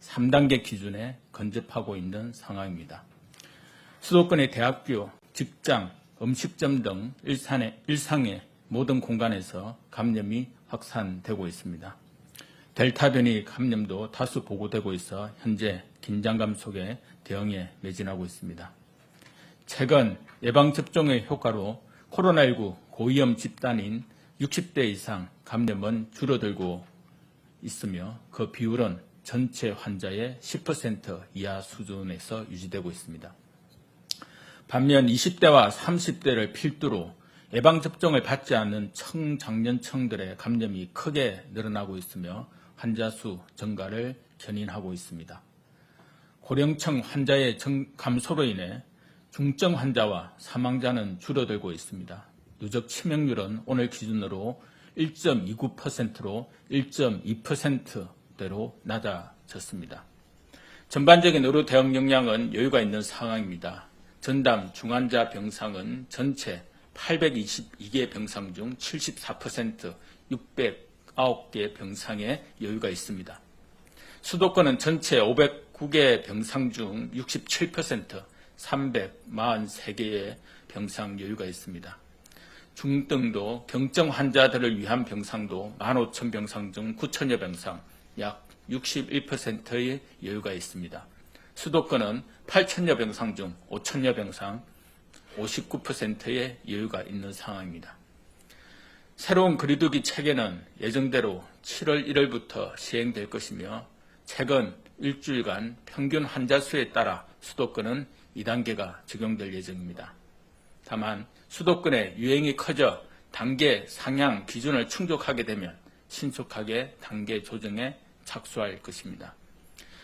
3단계 기준에 근접하고 있는 상황입니다. 수도권의 대학교, 직장, 음식점 등 일상의 모든 공간에서 감염이 확산되고 있습니다. 델타 변이 감염도 다수 보고되고 있어 현재 긴장감 속에 대응에 매진하고 있습니다. 최근 예방접종의 효과로 코로나19 고위험 집단인 60대 이상 감염은 줄어들고 있으며 그 비율은 전체 환자의 10% 이하 수준에서 유지되고 있습니다. 반면 20대와 30대를 필두로 예방접종을 받지 않는 청장년층들의 감염이 크게 늘어나고 있으며 환자 수 증가를 견인하고 있습니다. 고령층 환자의 감소로 인해 중증 환자와 사망자는 줄어들고 있습니다. 누적 치명률은 오늘 기준으로 1.29%로 1.2%대로 낮아졌습니다. 전반적인 의료 대응 역량은 여유가 있는 상황입니다. 전담 중환자 병상은 전체 822개 병상 중 74%, 609개 병상에 여유가 있습니다. 수도권은 전체 509개 병상 중 67%, 343개의 병상 여유가 있습니다. 중등도 경증 환자들을 위한 병상도 15,000병상 중 9,000여 병상, 약 61%의 여유가 있습니다. 수도권은 8,000여 병상 중 5,000여 병상, 59%의 여유가 있는 상황입니다. 새로운 거리두기 체계는 예정대로 7월 1일부터 시행될 것이며 최근 일주일간 평균 환자 수에 따라 수도권은 2단계가 적용될 예정입니다. 다만 수도권의 유행이 커져 단계 상향 기준을 충족하게 되면 신속하게 단계 조정에 착수할 것입니다.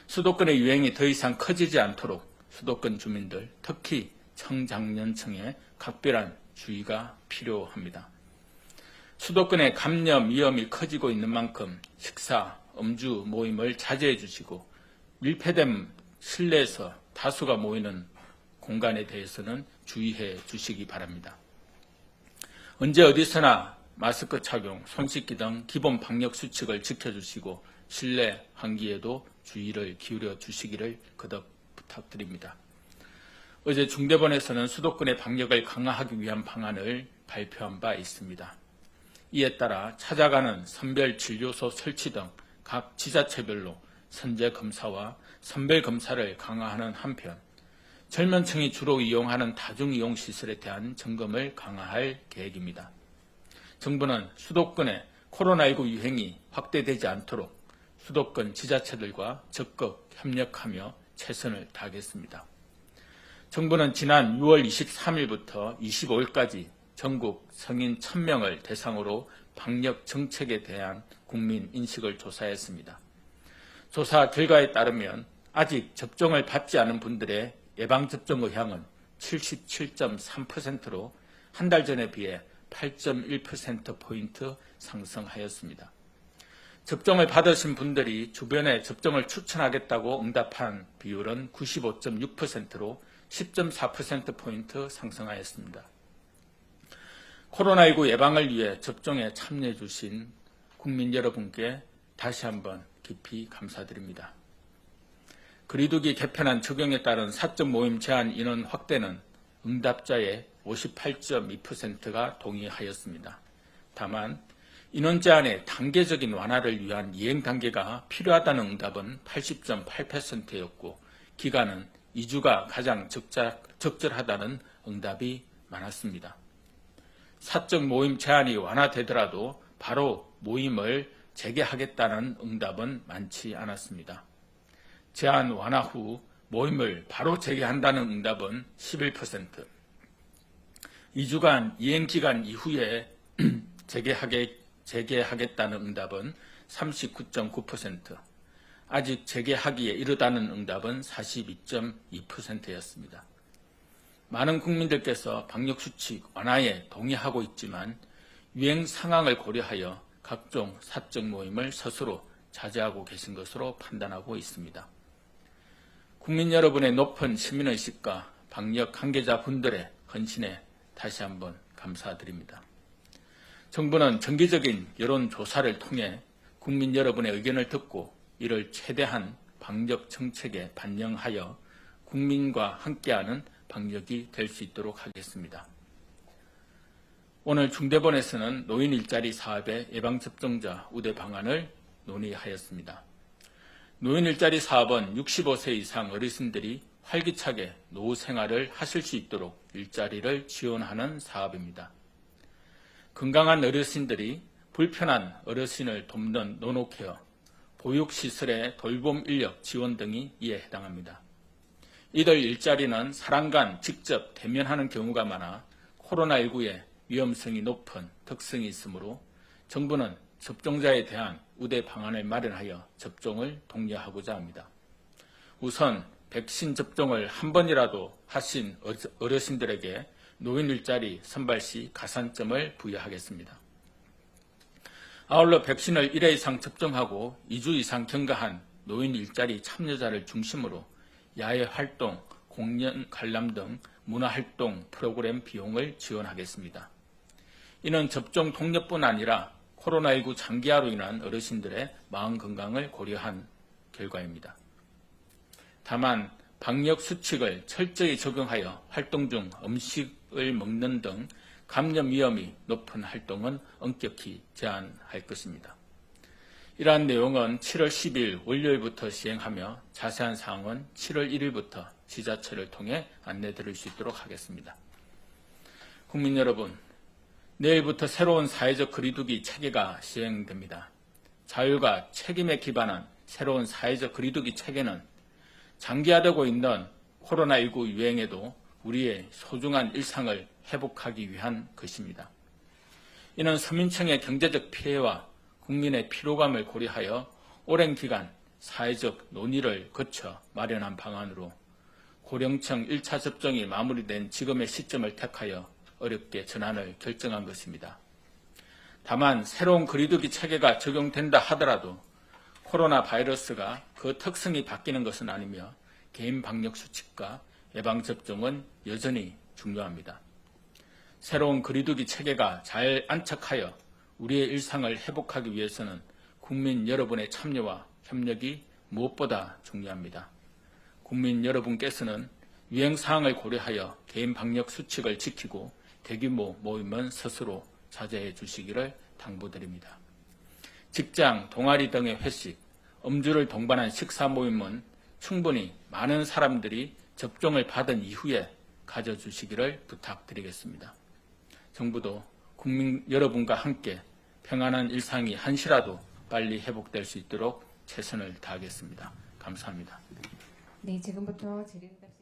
수도권의 유행이 더 이상 커지지 않도록 수도권 주민들, 특히 청장년층에 각별한 주의가 필요합니다. 수도권의 감염 위험이 커지고 있는 만큼 식사, 음주 모임을 자제해 주시고 밀폐된 실내에서 다수가 모이는 공간에 대해서는 주의해 주시기 바랍니다. 언제 어디서나 마스크 착용, 손 씻기 등 기본 방역 수칙을 지켜주시고 실내 환기에도 주의를 기울여 주시기를 거듭 부탁드립니다. 어제 중대본에서는 수도권의 방역을 강화하기 위한 방안을 발표한 바 있습니다. 이에 따라 찾아가는 선별진료소 설치 등 각 지자체별로 선제검사와 선별검사를 강화하는 한편 젊은 층이 주로 이용하는 다중이용시설에 대한 점검을 강화할 계획입니다. 정부는 수도권의 코로나19 유행이 확대되지 않도록 수도권 지자체들과 적극 협력하며 최선을 다하겠습니다. 정부는 지난 6월 23일부터 25일까지 전국 성인 1000명을 대상으로 방역 정책에 대한 국민 인식을 조사했습니다. 조사 결과에 따르면 아직 접종을 받지 않은 분들의 예방접종 의향은 77.3%로 한 달 전에 비해 8.1%포인트 상승하였습니다. 접종을 받으신 분들이 주변에 접종을 추천하겠다고 응답한 비율은 95.6%로 10.4%포인트 상승하였습니다. 코로나19 예방을 위해 접종에 참여해 주신 국민 여러분께 다시 한번 깊이 감사드립니다. 거리두기 개편안 적용에 따른 사적 모임 제한 인원 확대는 응답자의 58.2%가 동의하였습니다. 다만 인원 제한의 단계적인 완화를 위한 이행 단계가 필요하다는 응답은 80.8%였고 기간은 2주가 가장 적절하다는 응답이 많았습니다. 사적 모임 제한이 완화되더라도 바로 모임을 재개하겠다는 응답은 많지 않았습니다. 제한 완화 후 모임을 바로 재개한다는 응답은 11%, 2주간 이행기간 이후에 재개하겠다는 응답은 39.9%, 아직 재개하기에 이르다는 응답은 42.2%였습니다. 많은 국민들께서 방역수칙 완화에 동의하고 있지만 유행 상황을 고려하여 각종 사적 모임을 스스로 자제하고 계신 것으로 판단하고 있습니다. 국민 여러분의 높은 시민의식과 방역 관계자 분들의 헌신에 다시 한번 감사드립니다. 정부는 정기적인 여론조사를 통해 국민 여러분의 의견을 듣고 이를 최대한 방역 정책에 반영하여 국민과 함께하는 방역이 될 수 있도록 하겠습니다. 오늘 중대본에서는 노인 일자리 사업의 예방접종자 우대 방안을 논의하였습니다. 노인 일자리 사업은 65세 이상 어르신들이 활기차게 노후 생활을 하실 수 있도록 일자리를 지원하는 사업입니다. 건강한 어르신들이 불편한 어르신을 돕는 노노케어, 보육시설의 돌봄 인력 지원 등이 이에 해당합니다. 이들 일자리는 사람 간 직접 대면하는 경우가 많아 코로나19의 위험성이 높은 특성이 있으므로 정부는 접종자에 대한 우대 방안을 마련하여 접종을 독려하고자 합니다. 우선 백신 접종을 한 번이라도 하신 어르신들에게 노인 일자리 선발 시 가산점을 부여하겠습니다. 아울러 백신을 1회 이상 접종하고 2주 이상 경과한 노인 일자리 참여자를 중심으로 야외 활동, 공연 관람 등 문화활동 프로그램 비용을 지원하겠습니다. 이는 접종 독려뿐 아니라 코로나19 장기화로 인한 어르신들의 마음 건강을 고려한 결과입니다. 다만 방역 수칙을 철저히 적용하여 활동 중 음식을 먹는 등 감염 위험이 높은 활동은 엄격히 제한할 것입니다. 이러한 내용은 7월 10일 월요일부터 시행하며 자세한 사항은 7월 1일부터 지자체를 통해 안내드릴 수 있도록 하겠습니다. 국민 여러분, 내일부터 새로운 사회적 거리두기 체계가 시행됩니다. 자율과 책임에 기반한 새로운 사회적 거리두기 체계는 장기화되고 있는 코로나19 유행에도 우리의 소중한 일상을 회복하기 위한 것입니다. 이는 서민층의 경제적 피해와 국민의 피로감을 고려하여 오랜 기간 사회적 논의를 거쳐 마련한 방안으로 고령층 1차 접종이 마무리된 지금의 시점을 택하여 어렵게 전환을 결정한 것입니다. 다만 새로운 거리두기 체계가 적용된다 하더라도 코로나 바이러스가 그 특성이 바뀌는 것은 아니며 개인 방역 수칙과 예방접종은 여전히 중요합니다. 새로운 거리두기 체계가 잘 안착하여 우리의 일상을 회복하기 위해서는 국민 여러분의 참여와 협력이 무엇보다 중요합니다. 국민 여러분께서는 유행사항을 고려하여 개인 방역 수칙을 지키고 대규모 모임은 스스로 자제해 주시기를 당부드립니다. 직장, 동아리 등의 회식, 음주를 동반한 식사 모임은 충분히 많은 사람들이 접종을 받은 이후에 가져주시기를 부탁드리겠습니다. 정부도 국민 여러분과 함께 평안한 일상이 한시라도 빨리 회복될 수 있도록 최선을 다하겠습니다. 감사합니다. 네, 지금부터 질의응답